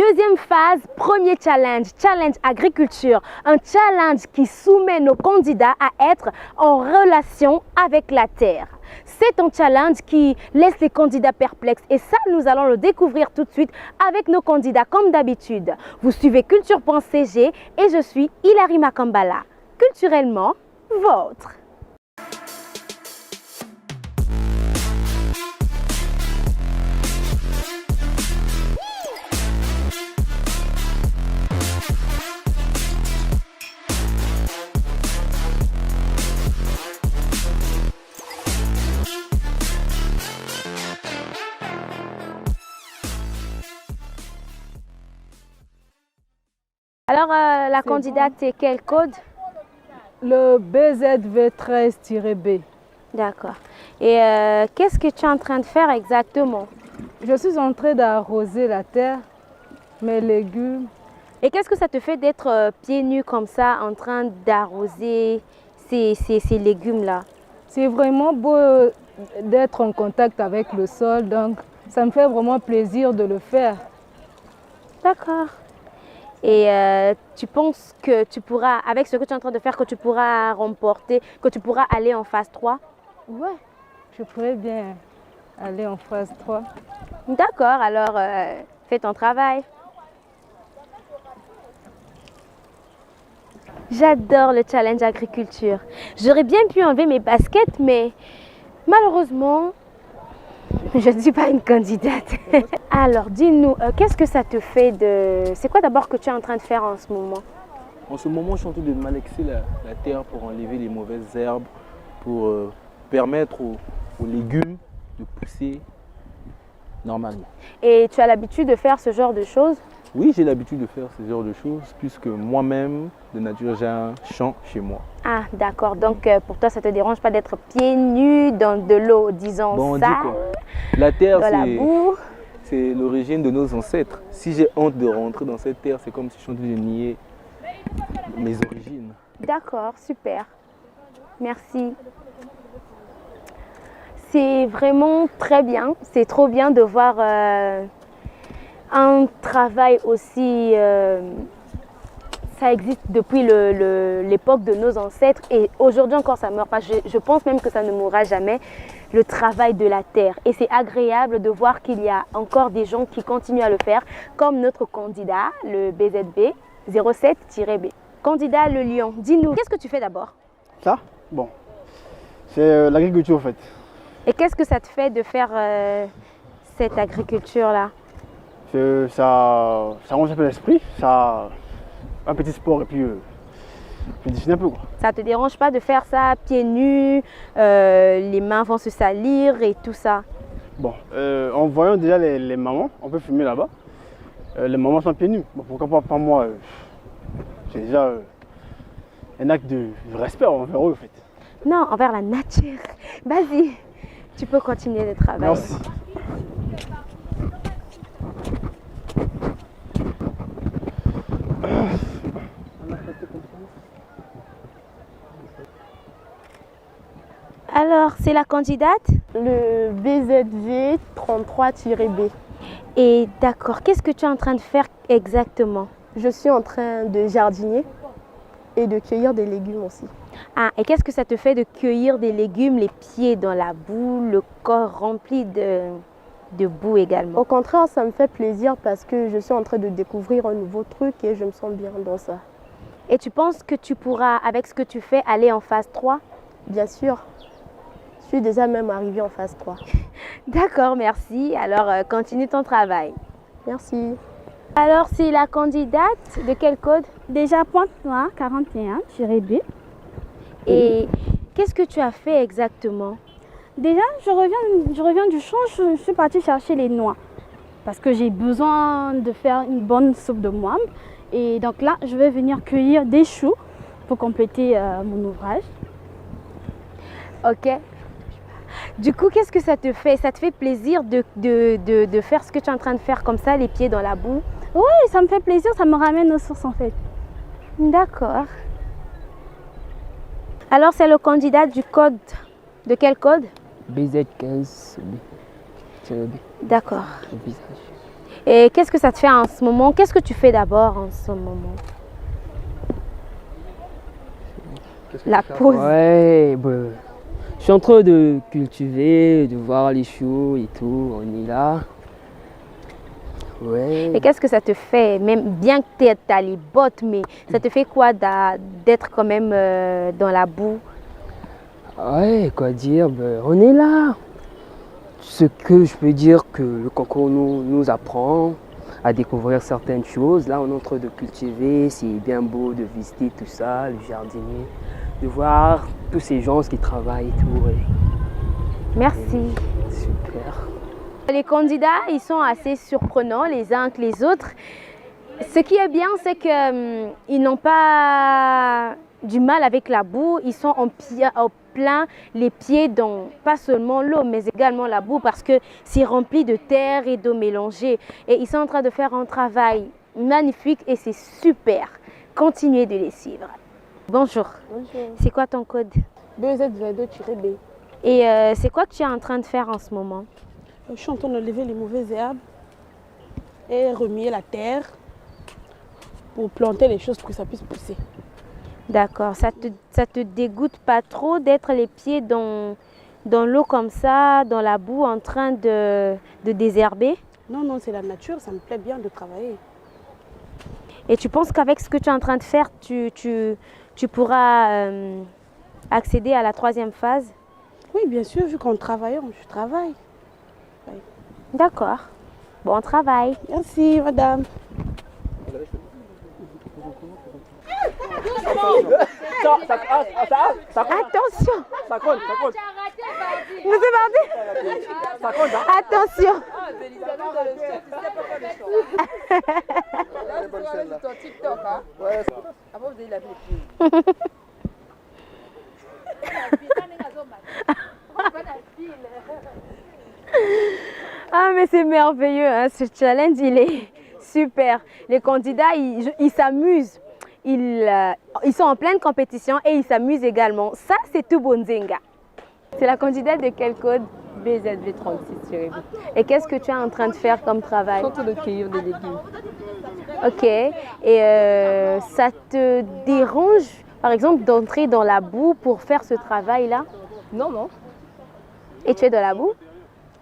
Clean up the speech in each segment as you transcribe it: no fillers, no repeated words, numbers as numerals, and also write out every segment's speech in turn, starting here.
Deuxième phase, premier challenge, challenge agriculture. Un challenge qui soumet nos candidats à être en relation avec la terre. C'est un challenge qui laisse les candidats perplexes et ça, nous allons le découvrir tout de suite avec nos candidats comme d'habitude. Vous suivez culture.cg et je suis Hilary Makambala. Culturellement, vôtre. Alors, la candidate est quel code? Le BZV13-B. D'accord. Et qu'est-ce que tu es en train de faire exactement? Je suis en train d'arroser la terre, mes légumes. Et qu'est-ce que ça te fait d'être pieds nus comme ça, en train d'arroser ces légumes-là? C'est vraiment beau d'être en contact avec le sol, donc ça me fait vraiment plaisir de le faire. D'accord. Et tu penses que tu pourras, avec ce que tu es en train de faire, que tu pourras remporter, que tu pourras aller en phase 3? Ouais, je pourrais bien aller en phase 3. D'accord, alors fais ton travail. J'adore le challenge agriculture. J'aurais bien pu enlever mes baskets, mais malheureusement, je ne suis pas une candidate. Alors, dis-nous, qu'est-ce que ça te fait de... C'est quoi d'abord que tu es en train de faire en ce moment? En ce moment, je suis en train de malaxer la terre pour enlever les mauvaises herbes, pour permettre aux légumes de pousser normalement. Et tu as l'habitude de faire ce genre de choses? Oui, j'ai l'habitude de faire ce genre de choses, puisque moi-même, de nature, j'ai un champ chez moi. Ah, d'accord. Donc, pour toi, ça ne te dérange pas d'être pieds nus dans de l'eau, disons, Bon, on dit sale, quoi? La terre, dans la boue? c'est l'origine de nos ancêtres. Si j'ai honte de rentrer dans cette terre, c'est comme si je suis en train de nier mes origines. D'accord, super. Merci. C'est vraiment très bien. C'est trop bien de voir un travail aussi... ça existe depuis l'époque de nos ancêtres et aujourd'hui encore ça ne meurt pas. Je pense même que ça ne mourra jamais, le travail de la terre. Et c'est agréable de voir qu'il y a encore des gens qui continuent à le faire, comme notre candidat, le BZB 07-B. Candidat Le Lion, dis-nous, qu'est-ce que tu fais d'abord? Ça, bon, c'est l'agriculture en fait. Et qu'est-ce que ça te fait de faire cette agriculture-là? Ça range un peu l'esprit, ça un petit sport et puis je dessine un peu quoi. Ça te dérange pas de faire ça pieds nus, les mains vont se salir et tout ça? Bon, en voyant déjà les mamans, on peut filmer là-bas, les mamans sont pieds nus. Bon, pourquoi pas moi, c'est déjà un acte de respect envers eux en fait. Non, envers la nature. Vas-y, tu peux continuer de travailler. Merci. Alors, c'est la candidate? Le BZV 33-B. Et d'accord, qu'est-ce que tu es en train de faire exactement? Je suis en train de jardiner et de cueillir des légumes aussi. Ah, et qu'est-ce que ça te fait de cueillir des légumes, les pieds dans la boue, le corps rempli de boue également? Au contraire, ça me fait plaisir parce que je suis en train de découvrir un nouveau truc et je me sens bien dans ça. Et tu penses que tu pourras, avec ce que tu fais, aller en phase 3? Bien sûr. Je suis déjà même arrivée en phase 3. D'accord, merci. Alors, continue ton travail. Merci. Alors, c'est la candidate de quel code? Déjà Pointe-Noire 41-B. Et qu'est-ce que tu as fait exactement? Déjà, je reviens du champ, je suis partie chercher les noix. Parce que j'ai besoin de faire une bonne soupe de moine. Et donc là, je vais venir cueillir des choux pour compléter mon ouvrage. Ok. Du coup, qu'est-ce que ça te fait? Ça te fait plaisir de faire ce que tu es en train de faire comme ça, les pieds dans la boue? Oui, ça me fait plaisir, ça me ramène aux sources en fait. D'accord. Alors, c'est le candidat du code. De quel code? BZ15B. D'accord. Et qu'est-ce que ça te fait en ce moment? Qu'est-ce que tu fais d'abord en ce moment? La pause. Ouais, je suis en train de cultiver, de voir les choux et tout, on est là. Ouais. Et qu'est-ce que ça te fait, même bien que tu as les bottes, mais ça te fait quoi d'être quand même dans la boue? Ouais, quoi dire, on est là. Ce que je peux dire que le concours nous apprend à découvrir certaines choses. Là, on est en train de cultiver, c'est bien beau de visiter tout ça, le jardinier, de voir tous ces gens qui travaillent et tout. Ouais. Merci. Super. Les candidats, ils sont assez surprenants les uns que les autres. Ce qui est bien, c'est qu'ils n'ont pas du mal avec la boue. Ils sont en plein les pieds dans pas seulement l'eau, mais également la boue parce que c'est rempli de terre et d'eau mélangée. Et ils sont en train de faire un travail magnifique et c'est super. Continuez de les suivre. Bonjour. Bonjour. C'est quoi ton code? BZ22-B. Et c'est quoi que tu es en train de faire en ce moment? Je suis en train de lever les mauvaises herbes et remuer la terre pour planter les choses pour que ça puisse pousser. D'accord. Ça te dégoûte pas trop d'être les pieds dans l'eau comme ça, dans la boue, en train de désherber? Non, non, c'est la nature, ça me plaît bien de travailler. Et tu penses qu'avec ce que tu es en train de faire, tu pourras accéder à la 3e phase? Oui, bien sûr, vu qu'on travaille, je travaille. D'accord. Bon travail. Merci, madame. Attention. Ça compte, ça compte. Nous c'est parti. Ça compte, hein. Attention. Ah mais c'est merveilleux, hein, ce challenge il est super. Les candidats ils s'amusent, ils sont en pleine compétition et ils s'amusent également. Ça c'est tout Bonzenga. C'est la candidate de quel code? BZV36. Et qu'est-ce que tu es en train de faire comme travail? Je suis en train de cueillir des légumes. Ok. Et ça te dérange par exemple d'entrer dans la boue pour faire ce travail-là? Non, non. Et tu es dans la boue?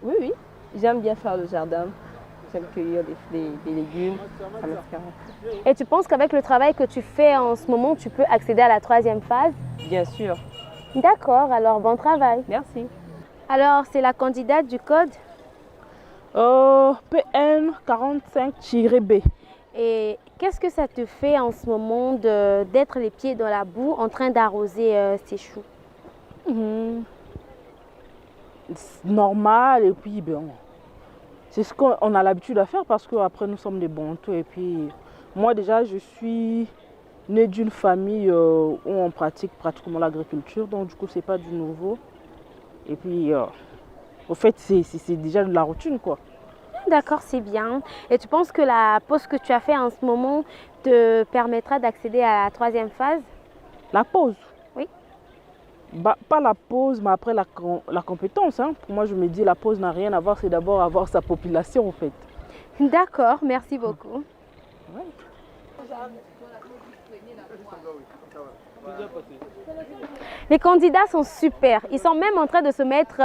Oui, oui. J'aime bien faire le jardin. J'aime cueillir des légumes. Ça m'inspire. Et tu penses qu'avec le travail que tu fais en ce moment, tu peux accéder à la 3e phase? Bien sûr. D'accord, alors bon travail. Merci. Alors, c'est la candidate du code? PN45-B. Et qu'est-ce que ça te fait en ce moment d'être les pieds dans la boue en train d'arroser ces choux? Normal, et puis ben, c'est ce qu'on a l'habitude à faire parce qu'après nous sommes des Bantous. Et puis moi déjà je suis née d'une famille où on pratique pratiquement l'agriculture, donc du coup c'est pas du nouveau. Et puis au fait c'est déjà de la routine quoi. D'accord, c'est bien. Et tu penses que la pause que tu as fait en ce moment te permettra d'accéder à la 3e phase? La pause? Oui. Bah, pas la pause, mais après la compétence. Hein. Pour moi, je me dis la pause n'a rien à voir, c'est d'abord avoir sa population en fait. D'accord, merci beaucoup. Ouais. Les candidats sont super. Ils sont même en train de se mettre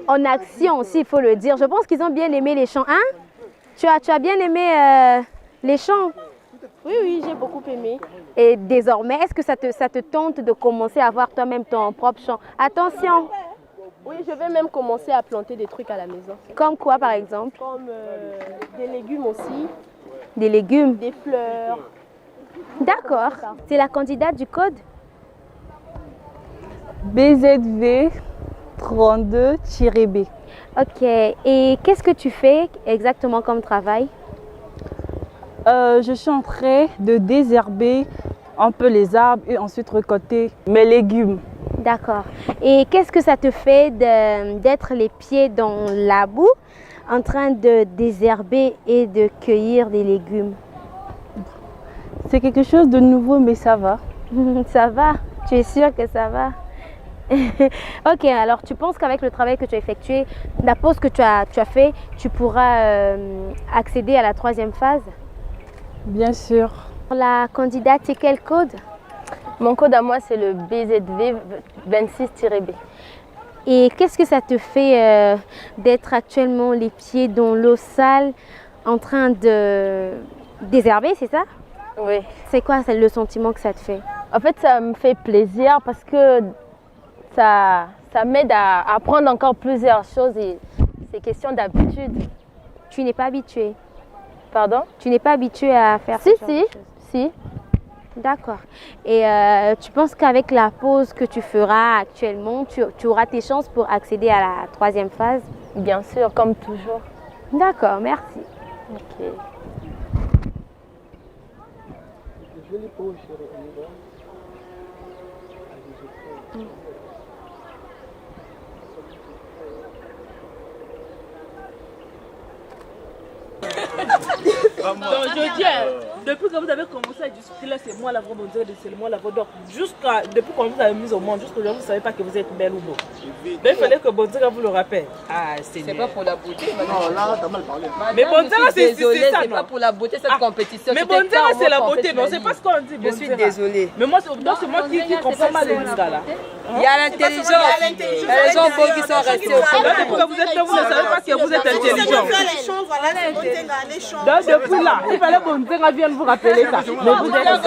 en action aussi, il faut le dire. Je pense qu'ils ont bien aimé les chants. Hein? Tu as bien aimé les chants? Oui, oui, j'ai beaucoup aimé. Et désormais, est-ce que ça te tente de commencer à avoir toi-même ton propre champ? Attention! Oui, je vais même commencer à planter des trucs à la maison. Comme quoi, par exemple? Comme des légumes aussi, Des légumes? des fleurs. D'accord. C'est la candidate du code? BZV32-B. Ok. Et qu'est-ce que tu fais exactement comme travail? Je suis en train de désherber un peu les arbres et ensuite récolter mes légumes. D'accord. Et qu'est-ce que ça te fait d'être les pieds dans la boue en train de désherber et de cueillir des légumes? C'est quelque chose de nouveau, mais ça va. Ça va? Tu es sûre que ça va? Ok, alors tu penses qu'avec le travail que tu as effectué, la pause que tu as fait, tu pourras accéder à la 3e phase? Bien sûr. La candidate, c'est quel code? Mon code à moi, c'est le BZV 26-B. Et qu'est-ce que ça te fait d'être actuellement les pieds dans l'eau sale en train de désherber, c'est ça? Oui. C'est quoi le sentiment que ça te fait? En fait, ça me fait plaisir parce que ça m'aide à apprendre encore plusieurs choses et c'est question d'habitude. Tu n'es pas habituée? Pardon? Tu n'es pas habituée à faire ça? Si. D'accord. Et tu penses qu'avec la pause que tu feras actuellement, tu auras tes chances pour accéder à la 3e phase? Bien sûr, comme toujours. D'accord, merci. Ok. Donc je dis, depuis que vous avez commencé à discuter là, c'est moi la vraie bonne, c'est moi la vraie. Donc depuis qu'on vous avez mis au monde, jusqu'à aujourd'hui, vous ne savez pas que vous êtes belle ou beau. Donc il fallait que Bonzega vous le rappelle. Ah, c'est pas pour la beauté. Non, là, t'as mal parlé. Mais Bonzega, c'est ça. C'est pas pour la beauté cette compétition. Mais Bonzega, c'est la beauté, non? C'est pas ce qu'on dit. Je suis désolée. Mais moi, c'est moi qui comprends mal les Bonzega là. Il y a l'intelligence. Il y a les gens beaux qui sont restés au fond. Depuis que vous êtes là, vous ne savez pas que vous êtes intelligent. Donc depuis là, il fallait que Bonzega vienne vous rappeler ça. Mais vous êtes là.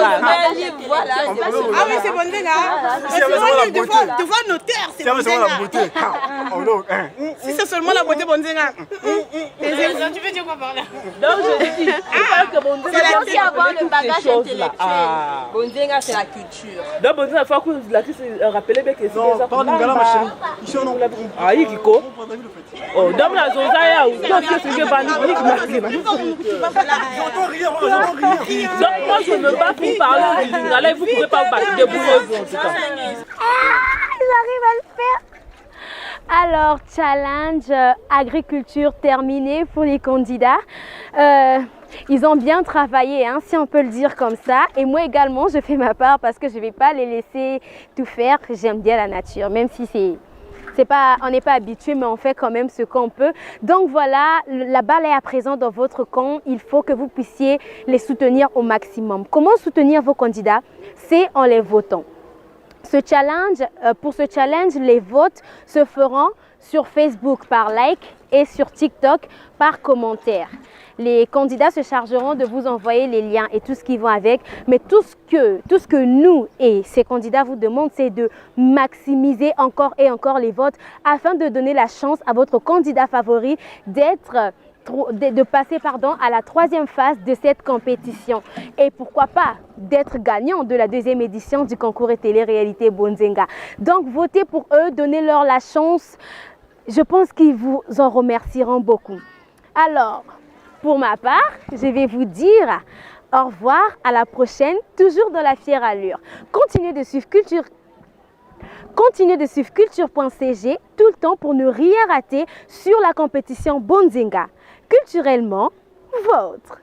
Voilà. Ah oui, c'est Bonzega. Devant notaire, c'est Bonzega. Si c'est seulement la beauté, Bonzega. Tu veux dire quoi par là? Donc je dis, il fallait que Bonzega C'est aussi avoir le bagage intellectuel. Bonzenga, c'est la culture. Donc Bonzega, il faut que la crise rappelle bien que c'est Non, ça. pas de gala, ma chérie. Ici, on a. Ah, il Kiko. Oh, dans la zone, ça y est, donc c'est que Bani qui m'a J'entends rien. Donc moi je me bats pour parler de Lingala et vous ne pouvez pas vous battre de vous en tout cas. J'arrive à le faire. Alors, challenge agriculture terminé pour les candidats. Ils ont bien travaillé, hein, si on peut le dire comme ça. Et moi également, je fais ma part parce que je ne vais pas les laisser tout faire. J'aime bien la nature, même si on n'est pas habitué, mais on fait quand même ce qu'on peut. Donc voilà, la balle est à présent dans votre camp. Il faut que vous puissiez les soutenir au maximum. Comment soutenir vos candidats? C'est en les votant. Pour ce challenge, les votes se feront sur Facebook par like et sur TikTok par commentaire. Les candidats se chargeront de vous envoyer les liens et tout ce qui va avec. Mais tout ce que nous et ces candidats vous demandent, c'est de maximiser encore et encore les votes afin de donner la chance à votre candidat favori de passer à la 3e phase de cette compétition. Et pourquoi pas d'être gagnant de la 2e édition du concours et télé-réalité Bonzenga. Donc votez pour eux, donnez-leur la chance. Je pense qu'ils vous en remercieront beaucoup. Alors, pour ma part, je vais vous dire au revoir, à la prochaine, toujours dans la fière allure. Continuez de suivre culture.cg tout le temps pour ne rien rater sur la compétition Bonzenga. Culturellement, vôtre.